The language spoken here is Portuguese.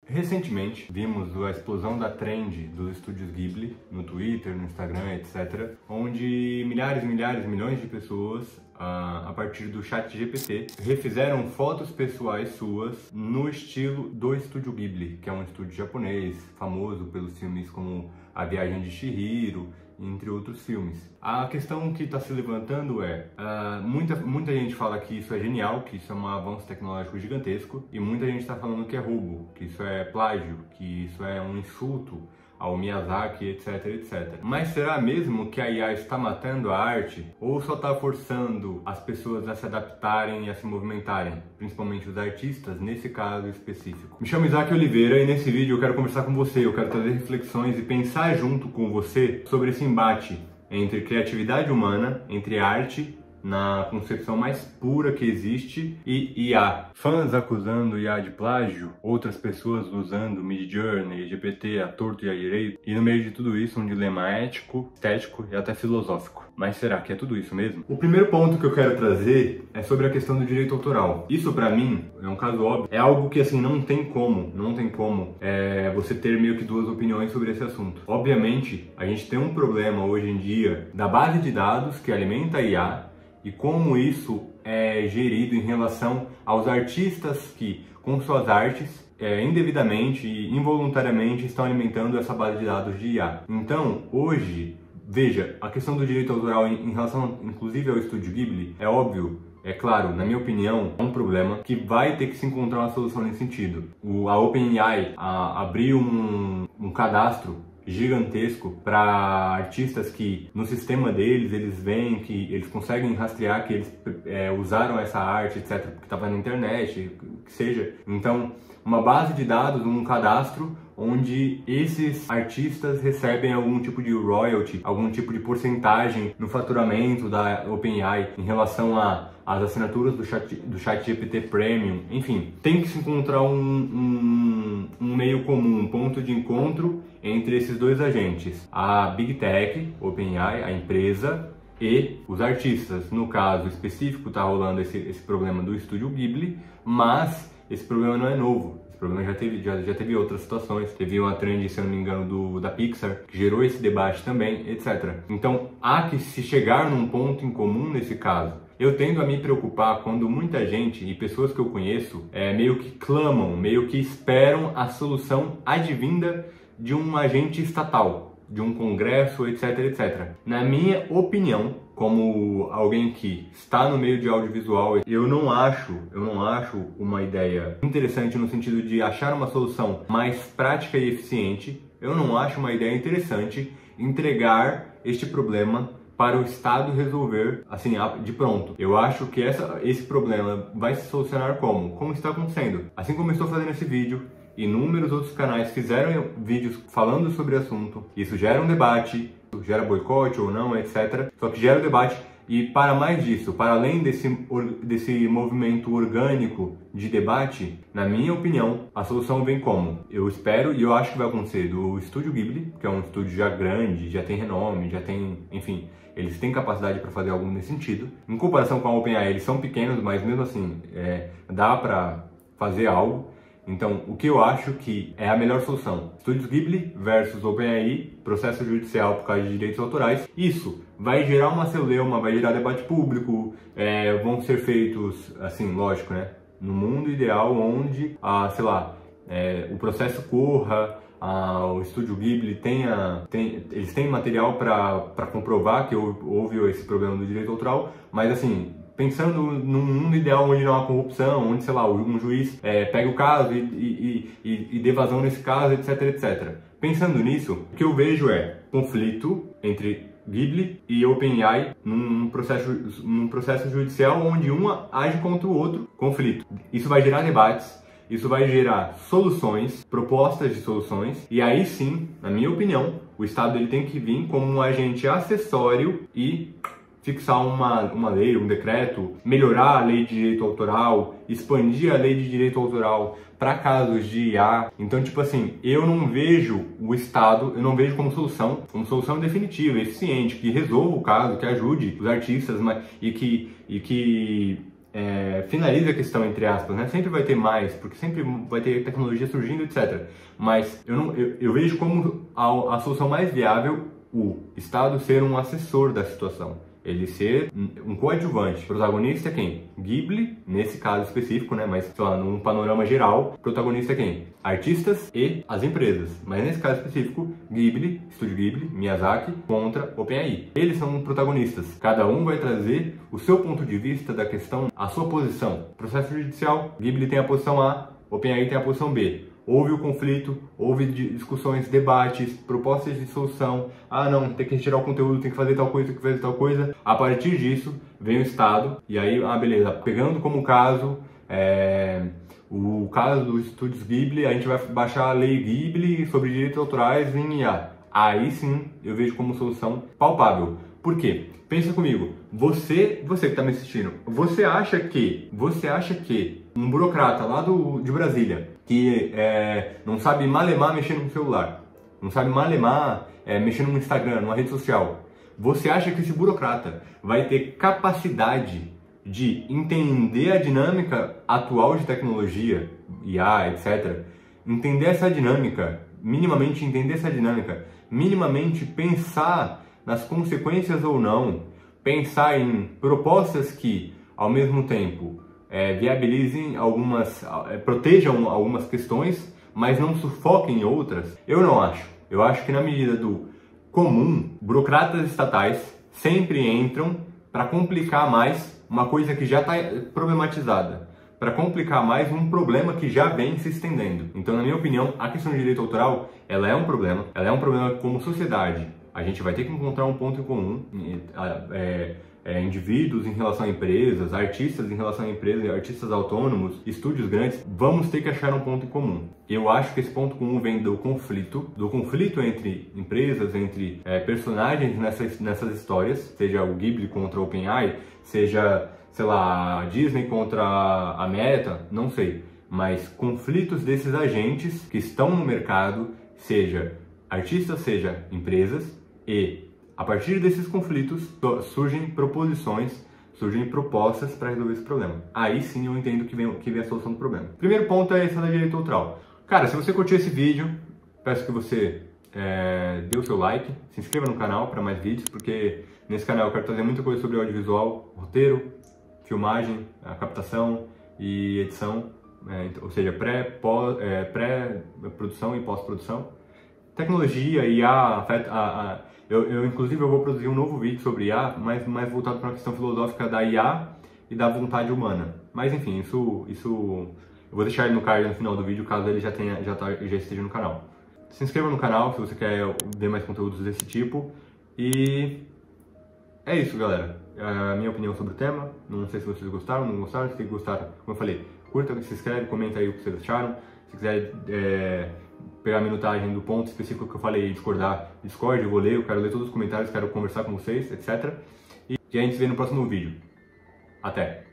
Recentemente, vimos a explosão da trend dos estúdios Ghibli no Twitter, no Instagram, etc., onde milhões de pessoas, a partir do ChatGPT, refizeram fotos pessoais suas no estilo do Estúdio Ghibli, que é um estúdio japonês famoso pelos filmes como A Viagem de Chihiro, entre outros filmes. A questão que está se levantando é, muita gente fala que isso é genial, que isso é um avanço tecnológico gigantesco, e muita gente está falando que é roubo, que isso é plágio, que isso é um insulto ao Miyazaki, etc, etc. Mas será mesmo que a IA está matando a arte? Ou só está forçando as pessoas a se adaptarem e a se movimentarem? Principalmente os artistas, nesse caso específico. Me chamo Isaac Oliveira e nesse vídeo eu quero conversar com você, eu quero trazer reflexões e pensar junto com você sobre esse embate entre criatividade humana, entre arte, na concepção mais pura que existe, e IA. Fãs acusando IA de plágio, outras pessoas usando Midjourney, GPT, a torto e a direito, e no meio de tudo isso um dilema ético, estético e até filosófico. Mas será que é tudo isso mesmo? O primeiro ponto que eu quero trazer é sobre a questão do direito autoral. Isso pra mim, é um caso óbvio, é algo que assim não tem como você ter meio que duas opiniões sobre esse assunto. Obviamente, a gente tem um problema hoje em dia da base de dados que alimenta a IA, e como isso é gerido em relação aos artistas que, com suas artes, indevidamente e involuntariamente estão alimentando essa base de dados de IA. Então, hoje, veja, a questão do direito autoral em relação, inclusive, ao Estúdio Ghibli, é óbvio, é claro, na minha opinião, é um problema que vai ter que se encontrar uma solução nesse sentido. A OpenAI abriu um cadastro gigantesco para artistas que no sistema deles eles veem que eles conseguem rastrear que eles usaram essa arte, etc, porque estava na internet, que seja. Então, uma base de dados, um cadastro onde esses artistas recebem algum tipo de royalty, algum tipo de porcentagem no faturamento da OpenAI em relação às assinaturas do ChatGPT Premium. Enfim, tem que se encontrar um meio comum, um ponto de encontro entre esses dois agentes. A Big Tech, OpenAI, a empresa, e os artistas. No caso específico está rolando esse problema do Estúdio Ghibli, mas esse problema não é novo. Esse problema já teve outras situações. Teve uma trend, se eu não me engano, da Pixar, que gerou esse debate também, etc. Então, há que se chegar num ponto em comum nesse caso. Eu tendo a me preocupar quando muita gente e pessoas que eu conheço meio que clamam, meio que esperam a solução advinda de um agente estatal, de um congresso, etc, etc. Na minha opinião, como alguém que está no meio de audiovisual, eu não acho uma ideia interessante no sentido de achar uma solução mais prática e eficiente. Eu não acho uma ideia interessante entregar este problema para o Estado resolver, assim, de pronto. Eu acho que esse problema vai se solucionar como está acontecendo. Assim como eu estou fazendo esse vídeo, inúmeros outros canais fizeram vídeos falando sobre o assunto. Isso gera um debate, gera boicote ou não, etc. Só que gera um debate e, para mais disso, para além desse movimento orgânico de debate, na minha opinião, a solução vem como? Eu espero e eu acho que vai acontecer do Estúdio Ghibli, que é um estúdio já grande, já tem renome, já tem, enfim, eles têm capacidade para fazer algo nesse sentido. Em comparação com a OpenAI, eles são pequenos, mas mesmo assim, dá para fazer algo. Então, o que eu acho que é a melhor solução? Estúdios Ghibli versus OpenAI, processo judicial por causa de direitos autorais. Isso vai gerar uma celeuma, vai gerar debate público, vão ser feitos, assim, lógico, né? No mundo ideal onde, sei lá, o processo corra, o Estúdio Ghibli eles têm material para comprovar que houve esse problema do direito autoral, mas assim, pensando num mundo ideal onde não há corrupção, onde, sei lá, um juiz pega o caso e dê vazão nesse caso, etc, etc. Pensando nisso, o que eu vejo é conflito entre Ghibli e OpenAI num processo judicial onde uma age contra o outro, conflito. Isso vai gerar debates, isso vai gerar soluções, propostas de soluções, e aí sim, na minha opinião, o Estado ele tem que vir como um agente acessório e fixar uma lei, um decreto, melhorar a lei de direito autoral, expandir a lei de direito autoral para casos de IA. Então, tipo assim, eu não vejo o Estado, eu não vejo como solução definitiva, eficiente, que resolva o caso, que ajude os artistas e que finaliza a questão, entre aspas, né? Sempre vai ter mais, porque sempre vai ter tecnologia surgindo, etc. Mas eu vejo como a solução mais viável o Estado ser um assessor da situação. Ele ser um coadjuvante. Protagonista é quem? Ghibli, nesse caso específico, né? Mas, sei lá, num panorama geral, protagonista é quem? Artistas e as empresas. Mas nesse caso específico, Ghibli, Estúdio Ghibli, Miyazaki, contra OpenAI. Eles são protagonistas. Cada um vai trazer o seu ponto de vista da questão, a sua posição. Processo judicial, Ghibli tem a posição A, OpenAI tem a posição B. Houve o conflito, houve discussões, debates, propostas de solução. Ah, não, tem que retirar o conteúdo, tem que fazer tal coisa, tem que fazer tal coisa. A partir disso, vem o Estado, e aí, beleza, pegando como caso, o caso dos estúdios Ghibli, a gente vai baixar a lei Ghibli sobre direitos autorais em IA. Aí sim, eu vejo como solução palpável. Por quê? Pensa comigo, você que está me assistindo, você acha que um burocrata lá de Brasília, que não sabe malemar mexer no celular, não sabe malemar mexer no Instagram, numa rede social, você acha que esse burocrata vai ter capacidade de entender a dinâmica atual de tecnologia, IA, etc., entender essa dinâmica, minimamente pensar nas consequências ou não, pensar em propostas que, ao mesmo tempo, viabilizem protejam algumas questões, mas não sufoquem outras? Eu não acho. Eu acho que na medida do comum, burocratas estatais sempre entram para complicar mais uma coisa que já está problematizada, para complicar mais um problema que já vem se estendendo. Então, na minha opinião, a questão de direito autoral, ela é um problema como sociedade. A gente vai ter que encontrar um ponto em comum, indivíduos em relação a empresas, artistas em relação a empresas, artistas autônomos, estúdios grandes, vamos ter que achar um ponto em comum. Eu acho que esse ponto comum vem do conflito entre empresas, entre personagens nessas histórias, seja o Ghibli contra o OpenAI, seja, sei lá, a Disney contra a Meta, não sei, mas conflitos desses agentes que estão no mercado, seja artistas, seja empresas, e a partir desses conflitos surgem proposições, surgem propostas para resolver esse problema. Aí sim eu entendo que vem a solução do problema. Primeiro ponto é esse da direito autoral. Cara, se você curtiu esse vídeo, peço que você dê o seu like, se inscreva no canal para mais vídeos, porque nesse canal eu quero trazer muita coisa sobre audiovisual, roteiro, filmagem, a captação e edição, ou seja, pré-produção e pós-produção. Tecnologia, IA, inclusive eu vou produzir um novo vídeo sobre IA, mais voltado para a questão filosófica da IA e da vontade humana. Mas enfim, isso eu vou deixar ele no card no final do vídeo, caso ele já esteja no canal. Se inscreva no canal se você quer ver mais conteúdos desse tipo. E é isso, galera. A minha opinião sobre o tema. Não sei se vocês gostaram, não gostaram. Se gostaram, como eu falei, curta, se inscreve, comenta aí o que vocês acharam. Se quiser pegar a minutagem do ponto específico que eu falei e discordar, Discord, eu vou ler, eu quero ler todos os comentários, quero conversar com vocês, etc. E a gente se vê no próximo vídeo. Até!